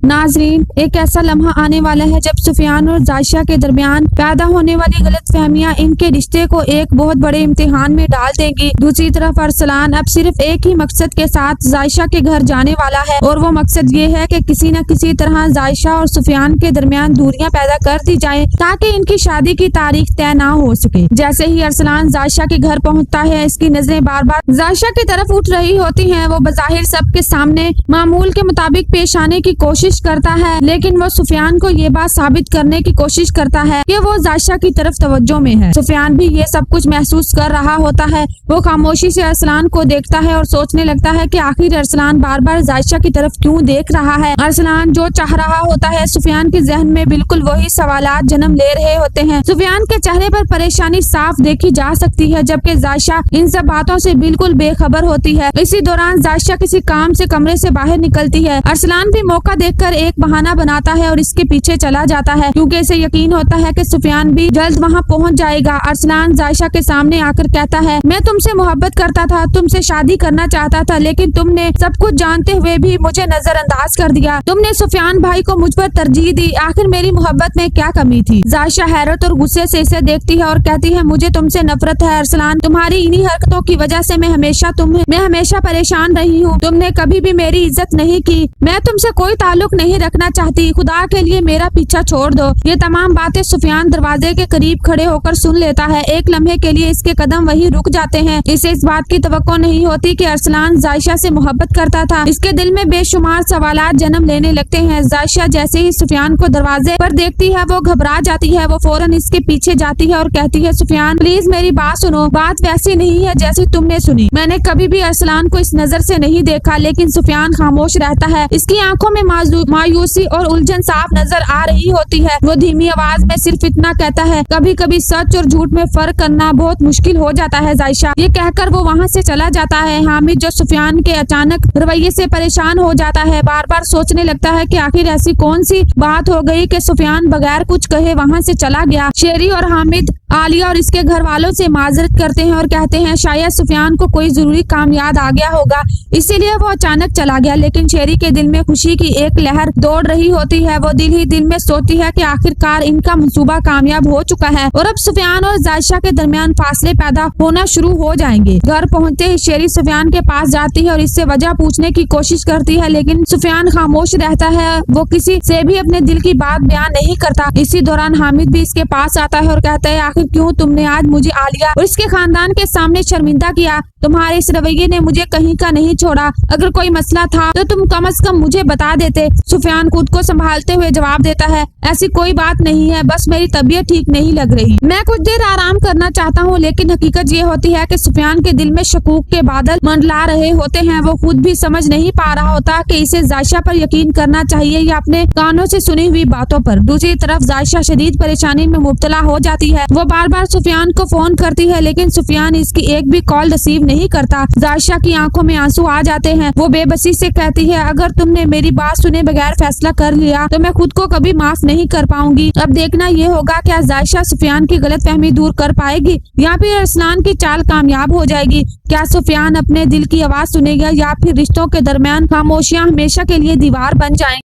नाज़रीन, एक ऐसा लम्हा आने वाला है जब सुफियान और जायशा के दरमियान पैदा होने वाली गलतफहमियां इनके रिश्ते को एक बहुत बड़े इम्तिहान में डाल देंगी। दूसरी तरफ अरसलान अब सिर्फ एक ही मकसद के साथ जायशा के घर जाने वाला है और वो मकसद ये है कि किसी न किसी तरह जायशा और सुफियान के दरमियान दूरियां पैदा कर दी जाए ताकि इनकी शादी की तारीख तय ना हो सके। जैसे ही अरसलान जायशा के घर पहुँचता है, इसकी नजरें बार बार जायशा की तरफ उठ रही होती हैं। वो बज़ाहिर सबके सामने मामूल के मुताबिक पेश आने की कोशिश करता है, लेकिन वो सुफियान को ये बात साबित करने की कोशिश करता है कि वो जायशा की तरफ तवज्जो में है। सुफियान भी ये सब कुछ महसूस कर रहा होता है। वो खामोशी से अरसलान को देखता है और सोचने लगता है कि आखिर अरसलान बार बार जायशा की तरफ क्यों देख रहा है। अरसलान जो चाह रहा होता है, सुफियान के जहन में बिल्कुल वही सवालात जन्म ले रहे होते हैं। सुफियान के चेहरे पर परेशानी साफ देखी जा सकती है, जबकि जायशा इन सब बातों से बिल्कुल बेखबर होती है। इसी दौरान जायशा किसी काम से कमरे से बाहर निकलती है। अरसलान भी मौका देखकर एक बहाना बनाता है और इसके पीछे चला जाता है, क्योंकि इसे यकीन होता है कि सुफियान भी जल्द वहां पहुंच जाएगा। अरसलान जायशा के सामने आकर कहता है, मैं तुमसे मोहब्बत करता था, तुमसे शादी करना चाहता था, लेकिन तुमने सब कुछ जानते हुए भी मुझे नजरअंदाज कर दिया। तुमने सुफियान भाई को मुझ पर तरजीह दी। आखिर मेरी मोहब्बत में क्या कमी थी? जायशा हैरत और गुस्से से इसे देखती है और कहती है, मुझे तुमसे नफरत है अरसलान। तुम्हारी इन्हीं हरकतों की वजह से मैं हमेशा परेशान रही हूँ। तुमने कभी भी मेरी इज्जत नहीं की। मैं तुमसे कोई ताल्लुक नहीं रखना चाहती। खुदा के लिए मेरा पीछा छोड़ दो। ये तमाम बातें सुफियान दरवाजे के करीब खड़े होकर सुन लेता है। एक लम्हे के लिए इसके कदम वहीं रुक जाते हैं। इसे इस बात की तवक्को नहीं होती कि अरसलान जायशा से मोहब्बत करता था। इसके दिल में बेशुमार सवालात जन्म लेने लगते हैं। जायशा जैसे ही सुफियान को दरवाजे पर देखती है, वो घबरा जाती है। वो फौरन इसके पीछे जाती है और कहती है, सुफियान प्लीज मेरी बात सुनो। बात वैसी नहीं है जैसी तुमने सुनी। मैंने कभी भी अरसलान को इस नजर से नहीं देखा। लेकिन सुफियान खामोश रहता है। इसकी आंखों में मायूसी और उलझन साफ नजर आ रही होती है। वो धीमी आवाज में सिर्फ इतना कहता है, कभी कभी सच और झूठ में फर्क करना बहुत मुश्किल हो जाता है जायशा। ये कहकर वो वहाँ से चला जाता है। हामिद जो सुफियान के अचानक रवैये से परेशान हो जाता है, बार बार सोचने लगता है कि आखिर ऐसी कौन सी बात हो गई कि सुफियान बगैर कुछ कहे वहाँ से चला गया। शेरी और हामिद आलिया और इसके घर वालों से माजरत करते हैं और कहते हैं शायद सुफियान को कोई जरूरी काम याद आ गया होगा, इसीलिए वो अचानक चला गया। लेकिन शेरी के दिल में खुशी की एक लहर दौड़ रही होती है। वो दिल ही दिल में सोचती है कि आखिरकार इनका मंसूबा कामयाब हो चुका है और अब सुफियान और जायशा के दरमियान फासले पैदा होना शुरू हो जाएंगे। घर पहुंचते ही शेरी सुफियान के पास जाती है और इससे वजह पूछने की कोशिश करती है, लेकिन सुफियान खामोश रहता है। वो किसी से भी अपने दिल की बात बयान नहीं करता। इसी दौरान हामिद भी इसके पास आता है और कहता है, आखिर क्यों तुमने आज मुझे आलिया और इसके खानदान के सामने शर्मिंदा किया? तुम्हारे इस रवैये ने मुझे कहीं का नहीं छोड़ा। अगर कोई मसला था तो तुम कम से कम मुझे बता देते। सुफियान खुद को संभालते हुए जवाब देता है, ऐसी कोई बात नहीं है, बस मेरी तबीयत ठीक नहीं लग रही। मैं कुछ देर आराम करना चाहता हूँ। लेकिन हकीकत ये होती है कि सुफियान के दिल में शकूक के बादल मंडला रहे होते हैं। वो खुद भी समझ नहीं पा रहा होता कि इसे जायशा पर यकीन करना चाहिए या अपने कानों से सुनी हुई बातों पर। दूसरी तरफ जायशा शदीद परेशानी में मुब्तला हो जाती है। वो बार बार सुफियान को फोन करती है, लेकिन सुफियान इसकी एक भी कॉल रिसीव नहीं करता। जायशा की आंखों में आंसू आ जाते हैं। वो बेबसी से कहती है, अगर तुमने मेरी बात सुने बगैर फैसला कर लिया तो मैं खुद को कभी माफ नहीं कर पाऊंगी। अब देखना ये होगा क्या जायशा सुफियान की गलतफहमी दूर कर पाएगी या फिर अरसलान की चाल कामयाब हो जाएगी। क्या सुफियान अपने दिल की आवाज सुनेगा या फिर रिश्तों के दरमियान खामोशियां हमेशा के लिए दीवार बन जाएंगी।